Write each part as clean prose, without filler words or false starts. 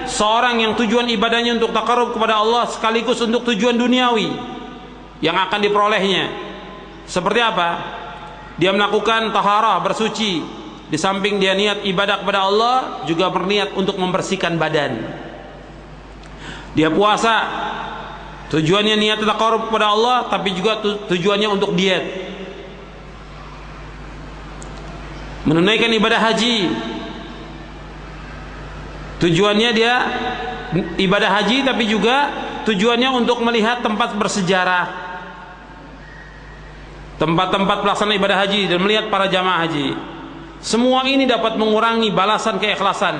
seorang yang tujuan ibadahnya untuk taqarrub kepada Allah sekaligus untuk tujuan duniawi yang akan diperolehnya. Seperti apa? Dia melakukan taharah, bersuci, di samping dia niat ibadah kepada Allah, juga berniat untuk membersihkan badan. Dia puasa, tujuannya niat taqarrub kepada Allah, tapi juga tujuannya untuk diet. Menunaikan ibadah haji, tujuannya dia ibadah haji, tapi juga tujuannya untuk melihat tempat bersejarah, tempat-tempat pelaksanaan ibadah haji, dan melihat para jamaah haji. Semua ini dapat mengurangi balasan keikhlasan.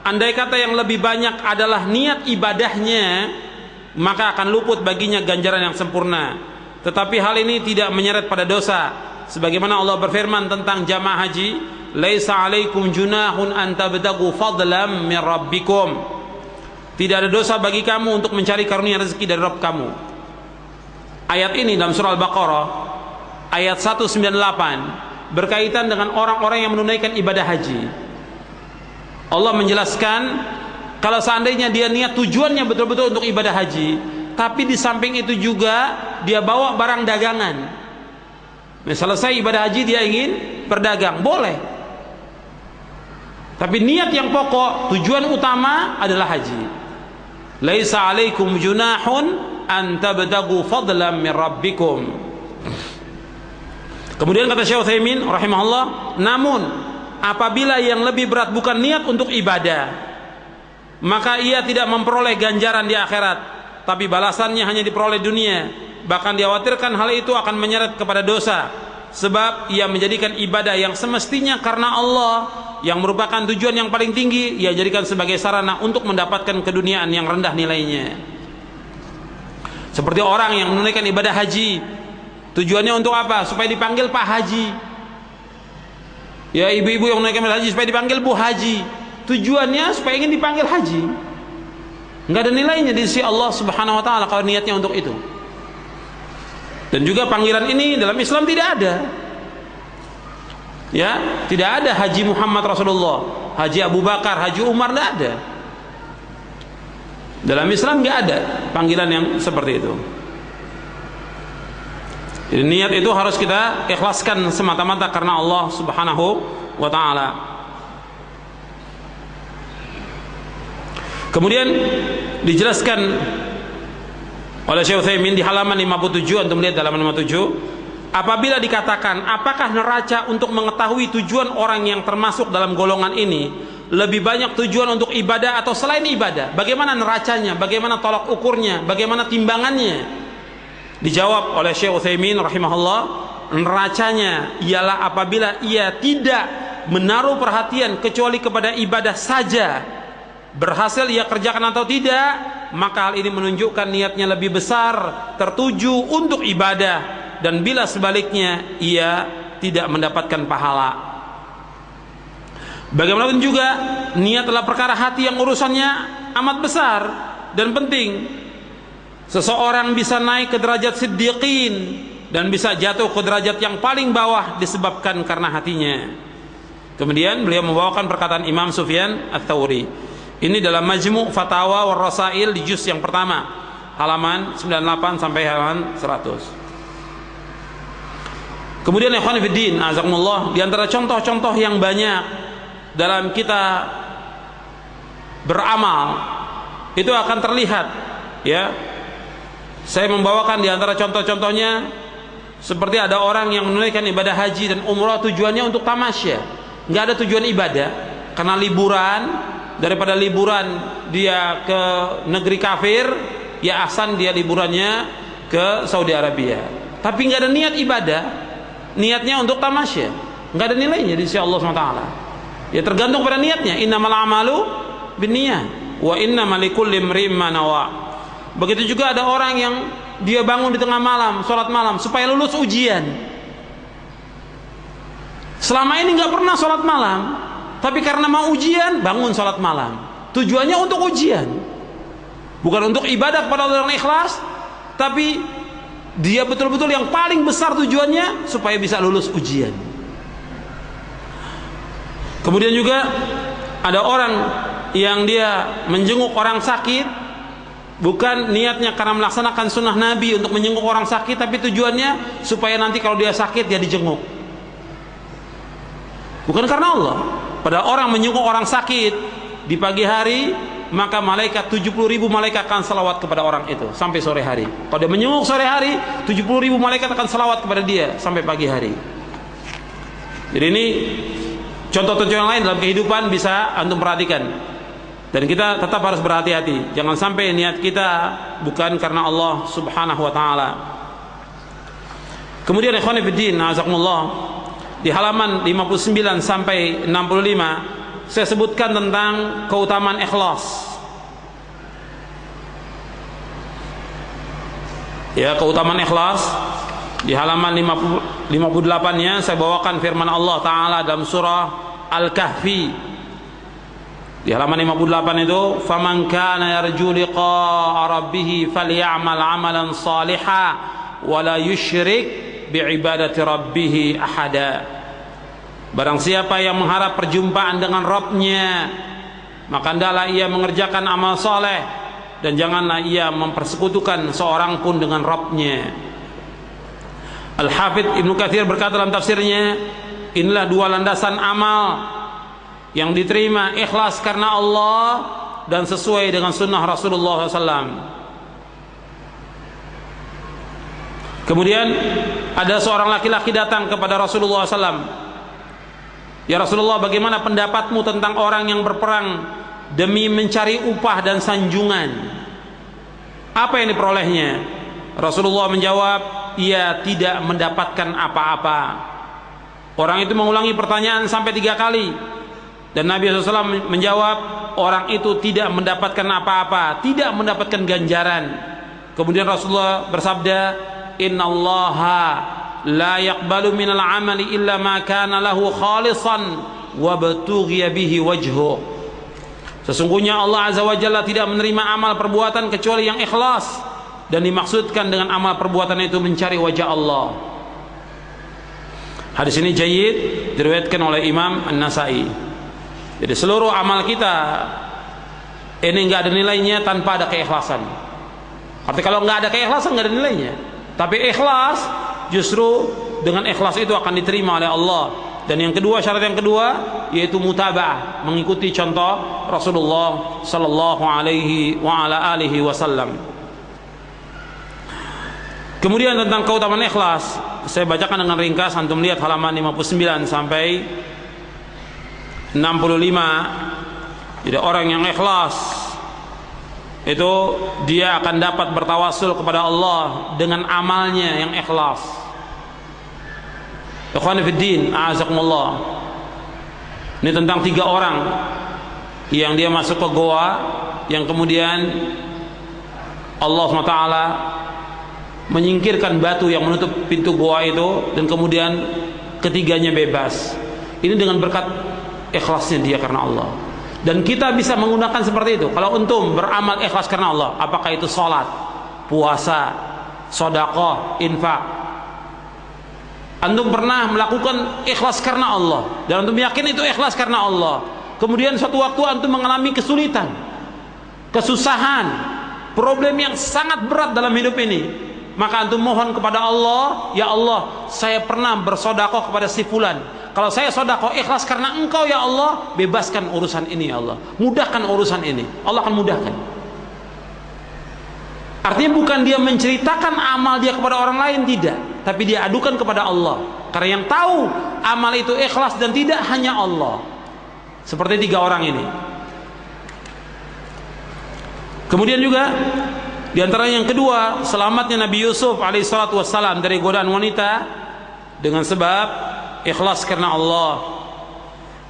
Andai kata yang lebih banyak adalah niat ibadahnya, maka akan luput baginya ganjaran yang sempurna. Tetapi hal ini tidak menyeret pada dosa. Sebagaimana Allah berfirman tentang jamaah haji, "Laisa 'alaikum junahun an tabtagu fadlam min rabbikum." Tidak ada dosa bagi kamu untuk mencari karunia rezeki dari Rabb kamu. Ayat ini dalam surah Al-Baqarah ayat 198 berkaitan dengan orang-orang yang menunaikan ibadah haji. Allah menjelaskan kalau seandainya dia niat tujuannya betul-betul untuk ibadah haji, tapi di samping itu juga dia bawa barang dagangan. Selesai ibadah haji dia ingin berdagang, boleh. Tapi niat yang pokok, tujuan utama adalah haji. Laisa 'alaikum junahun an tabtagu fadlan min rabbikum. Kemudian kata Syekh Utsaimin rahimahullah, namun apabila yang lebih berat bukan niat untuk ibadah, maka ia tidak memperoleh ganjaran di akhirat, tapi balasannya hanya diperoleh dunia. Bahkan dikhawatirkan hal itu akan menyeret kepada dosa, sebab ia menjadikan ibadah yang semestinya karena Allah, yang merupakan tujuan yang paling tinggi, ia jadikan sebagai sarana untuk mendapatkan keduniaan yang rendah nilainya. Seperti orang yang menunaikan ibadah haji, tujuannya untuk apa? Supaya dipanggil Pak Haji. Ya, ibu-ibu yang menunaikan ibadah haji supaya dipanggil Bu Haji. Tujuannya supaya ingin dipanggil haji. Enggak ada nilainya di sisi Allah Subhanahu wa taala kalau niatnya untuk itu. Dan juga panggilan ini dalam Islam tidak ada. Ya, tidak ada Haji Muhammad Rasulullah, Haji Abu Bakar, Haji Umar, tidak ada. Dalam Islam tidak ada panggilan yang seperti itu. Jadi niat itu harus kita ikhlaskan semata-mata karena Allah Subhanahu wa taala. Kemudian dijelaskan oleh Syekh Utsaimin di halaman 57, untuk melihat halaman 57, apabila dikatakan apakah neraca untuk mengetahui tujuan orang yang termasuk dalam golongan ini lebih banyak tujuan untuk ibadah atau selain ibadah, bagaimana neracanya, bagaimana tolak ukurnya, bagaimana timbangannya? Dijawab oleh Syekh Utsaimin rahimahullah, neracanya ialah apabila ia tidak menaruh perhatian kecuali kepada ibadah saja, berhasil ia kerjakan atau tidak, maka hal ini menunjukkan niatnya lebih besar tertuju untuk ibadah, dan bila sebaliknya ia tidak mendapatkan pahala. Bagaimanapun juga niat adalah perkara hati yang urusannya amat besar dan penting. Seseorang bisa naik ke derajat siddiqin dan bisa jatuh ke derajat yang paling bawah disebabkan karena hatinya. Kemudian beliau membawakan perkataan Imam Sufyan Ats-Tsauri. Ini dalam Majmu' Fatawa war Rasail di juz yang pertama, halaman 98 sampai halaman 100. Kemudian ikhwan fillah, azakumullah, di antara contoh-contoh yang banyak dalam kita beramal itu akan terlihat, ya. Saya membawakan di antara contoh-contohnya seperti ada orang yang menunaikan ibadah haji dan umrah tujuannya untuk tamasya, nggak ada tujuan ibadah, karena liburan. Daripada liburan dia ke negeri kafir, ya ahsan dia liburannya ke Saudi Arabia, tapi nggak ada niat ibadah, niatnya untuk tamasya, nggak ada nilainya di sisi Allah SWT. Ya tergantung pada niatnya. Innamal a'malu binniyah wa innamal likulli imri'in ma nawa. Begitu juga ada orang yang dia bangun di tengah malam, sholat malam supaya lulus ujian. Selama ini nggak pernah sholat malam, tapi karena mau ujian bangun sholat malam. Tujuannya untuk ujian, bukan untuk ibadah kepada Allah yang ikhlas, tapi dia betul-betul yang paling besar tujuannya supaya bisa lulus ujian. Kemudian juga ada orang yang dia menjenguk orang sakit bukan niatnya karena melaksanakan sunnah Nabi untuk menjenguk orang sakit, tapi tujuannya supaya nanti kalau dia sakit dia dijenguk, bukan karena Allah. Pada orang menjenguk orang sakit di pagi hari, maka malaikat 70.000 malaikat akan salawat kepada orang itu sampai sore hari. Kalau dia menjenguk sore hari, 70.000 malaikat akan salawat kepada dia sampai pagi hari. Jadi ini contoh-contoh yang lain dalam kehidupan bisa antum perhatikan. Dan kita tetap harus berhati-hati, jangan sampai niat kita bukan karena Allah Subhanahu wa taala. Kemudian ikhwan fillah, azakumullah, di halaman 59 sampai 65 saya sebutkan tentang keutamaan ikhlas. Ya, keutamaan ikhlas di halaman 58-nya saya bawakan firman Allah taala dalam surah Al-Kahfi. Di halaman 58 itu, "Faman kana yarju liqa'a rabbih falyamal 'amalan shalihan wa la yusyrik bi'ibadati rabbih ahada." Barang siapa yang mengharap perjumpaan dengan Rabb-Nya, maka hendaklah ia mengerjakan amal soleh dan janganlah ia mempersekutukan seorang pun dengan Rabb-Nya. Al-Hafidz Ibnu Katsir berkata dalam tafsirnya, inilah dua landasan amal yang diterima, ikhlas karena Allah dan sesuai dengan sunnah Rasulullah SAW. Kemudian ada seorang laki-laki datang kepada Rasulullah SAW. Ya Rasulullah, bagaimana pendapatmu tentang orang yang berperang demi mencari upah dan sanjungan? Apa yang diperolehnya? Rasulullah menjawab, ia tidak mendapatkan apa-apa. Orang itu mengulangi pertanyaan sampai 3 kali. Dan Nabi SAW menjawab, orang itu tidak mendapatkan apa-apa, tidak mendapatkan ganjaran. Kemudian Rasulullah bersabda, innallaha la yaqbalu minal amali illa ma kana lahu khalisan wa batughiya bihi wajhu. Sesungguhnya Allah Azza wa Jalla tidak menerima amal perbuatan kecuali yang ikhlas, dan dimaksudkan dengan amal perbuatan itu mencari wajah Allah. Hadis ini jayyid, diriwayatkan oleh Imam An-Nasai. Jadi seluruh amal kita ini nggak ada nilainya tanpa ada keikhlasan. Artinya kalau nggak ada keikhlasan nggak ada nilainya. Tapi ikhlas, justru dengan ikhlas itu akan diterima oleh Allah. Dan yang kedua, syarat yang kedua yaitu mutaba'ah, mengikuti contoh Rasulullah sallallahu alaihi wa ala alihi wasallam. Kemudian tentang keutamaan ikhlas, saya bacakan dengan ringkas, antum lihat halaman 59 sampai 65. Jadi orang yang ikhlas itu dia akan dapat bertawasul kepada Allah dengan amalnya yang ikhlas. Ikhwan fiddin, a'azakumullah. Ini tentang 3 orang yang dia masuk ke goa, yang kemudian Allah SWT menyingkirkan batu yang menutup pintu goa itu, dan kemudian ketiganya bebas. Ini dengan berkat ikhlasnya dia karena Allah. Dan kita bisa menggunakan seperti itu. Kalau antum beramal ikhlas karena Allah, apakah itu sholat, puasa, sedekah, infak, antum pernah melakukan ikhlas karena Allah dan antum yakin itu ikhlas karena Allah, kemudian suatu waktu antum mengalami kesulitan, kesusahan, problem yang sangat berat dalam hidup ini, maka antum mohon kepada Allah, ya Allah, saya pernah bersedekah kepada si fulan. Kalau saya sedekah ikhlas karena Engkau ya Allah, bebaskan urusan ini ya Allah, mudahkan urusan ini. Allah akan mudahkan. Artinya bukan dia menceritakan amal dia kepada orang lain, tidak, tapi dia adukan kepada Allah. Karena yang tahu amal itu ikhlas dan tidak hanya Allah. Seperti 3 orang ini. Kemudian juga di antara yang kedua, selamatnya Nabi Yusuf alaihissalatu wassalam dari godaan wanita dengan sebab ikhlas karena Allah.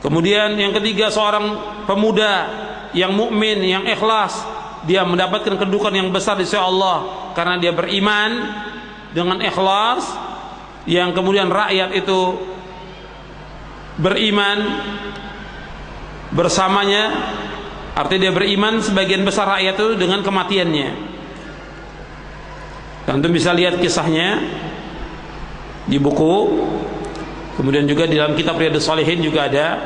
Kemudian yang ketiga, seorang pemuda yang mukmin, yang ikhlas, dia mendapatkan kedudukan yang besar di sisi Allah karena dia beriman dengan ikhlas, yang kemudian rakyat itu beriman bersamanya. Artinya dia beriman sebagian besar rakyat itu dengan kematiannya. Dan antum bisa lihat kisahnya di buku. Kemudian juga di dalam kitab Riyadhus Shalihin juga ada